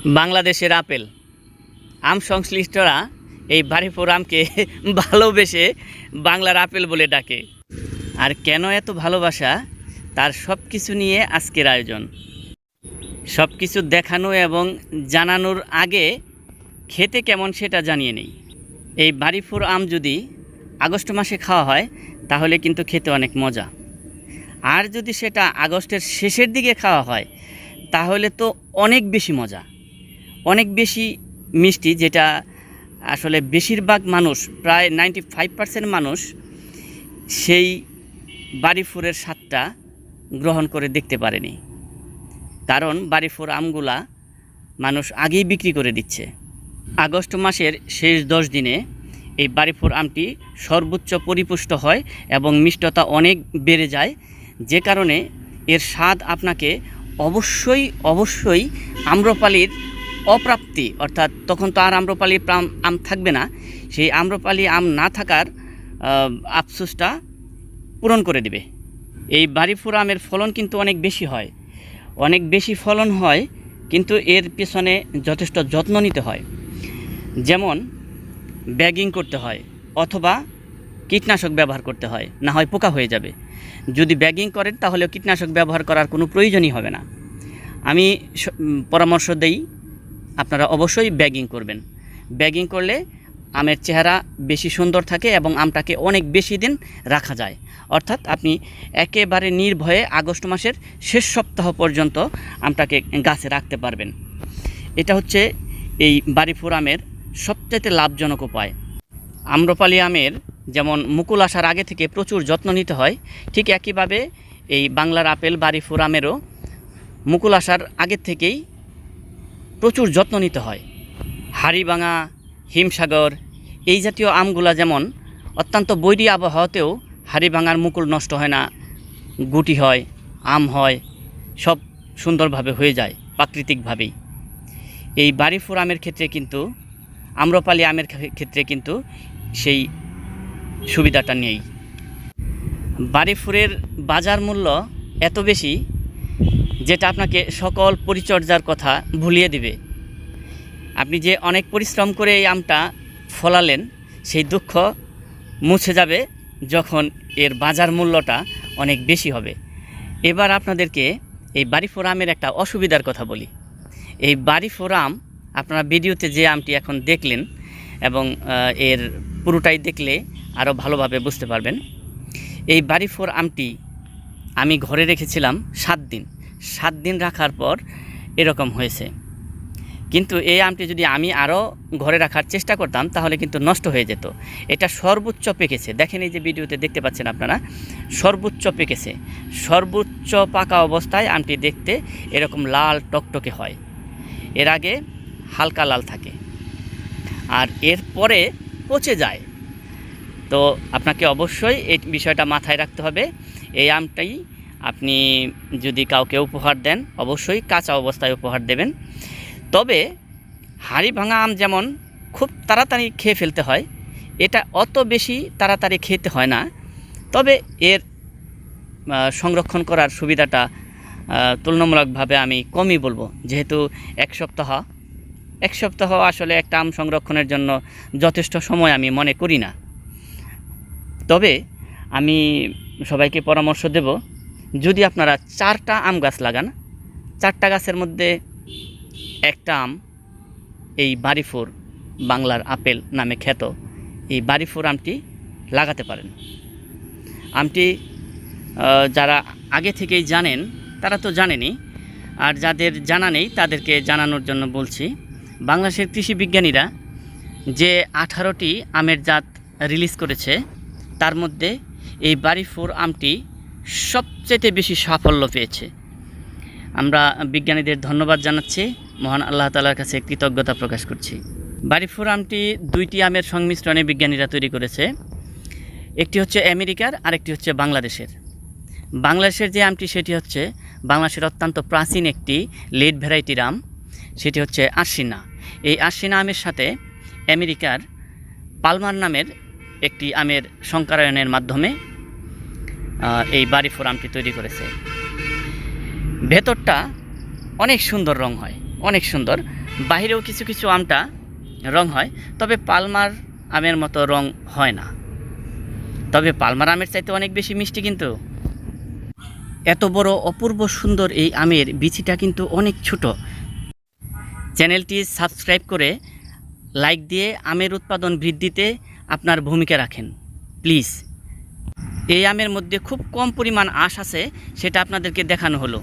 বাংলাদেশের আপেল আম সংশ্লিষ্টরা এই বারিপুর আমকে ভালোবেসে বাংলার আপেল বলে ডাকে। আর কেন এত ভালোবাসা তার সব কিছু নিয়ে আজকের আয়োজন। সব কিছু দেখানো এবং জানানোর আগে খেতে কেমন সেটা জানিয়ে নেই। এই বারিপুর আম যদি আগস্ট মাসে খাওয়া হয় তাহলে কিন্তু খেতে অনেক মজা, আর যদি সেটা আগস্টের শেষের দিকে খাওয়া হয় তাহলে তো অনেক বেশি মজা, অনেক বেশি মিষ্টি, যেটা আসলে বেশিরভাগ মানুষ, প্রায় 95% মানুষ সেই বারিপুরের স্বাদটা গ্রহণ করে দেখতে পারেনি। কারণ বারিপুর আমগুলা মানুষ আগেই বিক্রি করে দিচ্ছে। আগস্ট মাসের শেষ 10 দিনে এই বারিপুর আমটি সর্বোচ্চ পরিপুষ্ট হয় এবং মিষ্টতা অনেক বেড়ে যায়, যে কারণে এর স্বাদ আপনাকে অবশ্যই আম্রপালির অপ্রাপ্তি, অর্থাৎ তখন তো আর আম্রপালির আম থাকবে না, সেই আম্রপালি আম না থাকার আফসোসটা পূরণ করে দেবে। এই বারিপুর আমের ফলন কিন্তু অনেক বেশি হয়, অনেক বেশি ফলন হয়, কিন্তু এর পেছনে যথেষ্ট যত্ন নিতে হয়। যেমন ব্যাগিং করতে হয় অথবা কীটনাশক ব্যবহার করতে হয়, না হয় পোকা হয়ে যাবে। যদি ব্যাগিং করেন তাহলে কীটনাশক ব্যবহার করার কোনো প্রয়োজনই হবে না। আমি পরামর্শ দেই আপনারা অবশ্যই ব্যাগিং করবেন। ব্যাগিং করলে আমের চেহারা বেশি সুন্দর থাকে এবং আমটাকে অনেক বেশি দিন রাখা যায়। অর্থাৎ আপনি একেবারে নির্ভয়ে আগস্ট মাসের শেষ সপ্তাহ পর্যন্ত আমটাকে গাছে রাখতে পারবেন। এটা হচ্ছে এই বারিপুর আমের সবচেয়ে লাভজনক উপায়। আম্রপালি আমের যেমন মুকুল আসার আগে থেকে প্রচুর যত্ন নিতে হয়, ঠিক একইভাবে এই বাংলার আপেল বারিপুর আমেরও মুকুল আসার আগে থেকেই প্রচুর যত্ন নিতে হয়। হাড়িভাঙা, হিমসাগর এই জাতীয় আমগুলা যেমন অত্যন্ত বৈরী আবহাওয়াতেও হাড়িভাঙার মুকুল নষ্ট হয় না, গুটি হয়, আম হয়, সব সুন্দরভাবে হয়ে যায় প্রাকৃতিকভাবেই। এই বারিপুর আমের ক্ষেত্রে কিন্তু, আম্রপালি আমের ক্ষেত্রে কিন্তু সেই সুবিধাটা নেই। বারিপুরের বাজার মূল্য এত বেশি যেটা আপনাকে সকল পরিচর্যার কথা ভুলিয়ে দিবে। আপনি যে অনেক পরিশ্রম করে এই আমটা ফলালেন সেই দুঃখ মুছে যাবে যখন এর বাজার মূল্যটা অনেক বেশি হবে। এবার আপনাদেরকে এই বারিপুর আমের একটা অসুবিধার কথা বলি। এই বারিপুর আম আপনারা ভিডিওতে যে আমটি এখন দেখলেন এবং এর পুরোটাই দেখলে আরও ভালোভাবে বুঝতে পারবেন। এই বারিপুর আমটি আমি ঘরে রেখেছিলাম 7 দিন রাখার পর এরকম হয়েছে। কিন্তু এই আমটি যদি আমি আরও ঘরে রাখার চেষ্টা করতাম তাহলে কিন্তু নষ্ট হয়ে যেত। এটা সর্বোচ্চ পেকেছে, দেখেন এই যে ভিডিওতে দেখতে পাচ্ছেন আপনারা, সর্বোচ্চ পেকেছে। সর্বোচ্চ পাকা অবস্থায় আমটি দেখতে এরকম লাল টকটকে হয়, এর আগে হালকা লাল থাকে, আর এরপরে পচে যায়। তো আপনাকে অবশ্যই এই বিষয়টা মাথায় রাখতে হবে। এই আমটাই আপনি যদি কাউকে উপহার দেন অবশ্যই কাঁচা অবস্থায় উপহার দেবেন। তবে হাড়িভাঙা আম যেমন খুব তাড়াতাড়ি খেয়ে ফেলতে হয়, এটা অত বেশি তাড়াতাড়ি খেতে হয় না। তবে এর সংরক্ষণ করার সুবিধাটা তুলনামূলকভাবে আমি কমই বলবো, যেহেতু এক সপ্তাহ আসলে একটা আম সংরক্ষণের জন্য যথেষ্ট সময় আমি মনে করি না। তবে আমি সবাইকে পরামর্শ দেব, যদি আপনারা 4টা আম গাছ লাগান, 4টা গাছের মধ্যে একটা আম এই বারিপুর বাংলার আপেল নামে খ্যাত এই বারিপুর আমটি লাগাতে পারেন। আমটি যারা আগে থেকেই জানেন তারা তো জানেনই, আর যাদের জানা নেই তাদেরকে জানানোর জন্য বলছি। বাংলাদেশের কৃষি বিজ্ঞানীরা যে 18টি আমের জাত রিলিজ করেছে তার মধ্যে এই বারিপুর আমটি সবচেয়ে বেশি সাফল্য পেয়েছে। আমরা বিজ্ঞানীদের ধন্যবাদ জানাচ্ছি, মহান আল্লাহ তাআলার কাছে কৃতজ্ঞতা প্রকাশ করছি। বারিপুর আমটি 2টি আমের সংমিশ্রণে বিজ্ঞানীরা তৈরি করেছে, একটি হচ্ছে আমেরিকার আর একটি হচ্ছে বাংলাদেশের। বাংলাদেশের যে আমটি সেটি হচ্ছে বাংলাদেশের অত্যন্ত প্রাচীন একটি লেট ভ্যারাইটির আম, সেটি হচ্ছে আশ্বিনা। এই আশ্বিনা আমের সাথে আমেরিকার পালমার নামের একটি আমের সংকরায়নের মাধ্যমে এই বারিপুর আমটি তৈরি করেছে। ভেতরটা অনেক সুন্দর রং হয়, অনেক সুন্দর, বাহিরেও কিছু কিছু আমটা রং হয়, তবে পালমার আমের মতো রং হয় না। তবে পালমার আমের চাইতে অনেক বেশি মিষ্টি। কিন্তু এত বড় অপূর্ব সুন্দর এই আমের বিচিটা কিন্তু অনেক ছোট। চ্যানেলটি সাবস্ক্রাইব করে লাইক দিয়ে আমের উৎপাদন বৃদ্ধিতে আপনার ভূমিকা রাখেন প্লিজ। এই আমের মধ্যে খুব কম পরিমাণ আঁশ আছে, সেটা আপনাদেরকে দেখানো হলো।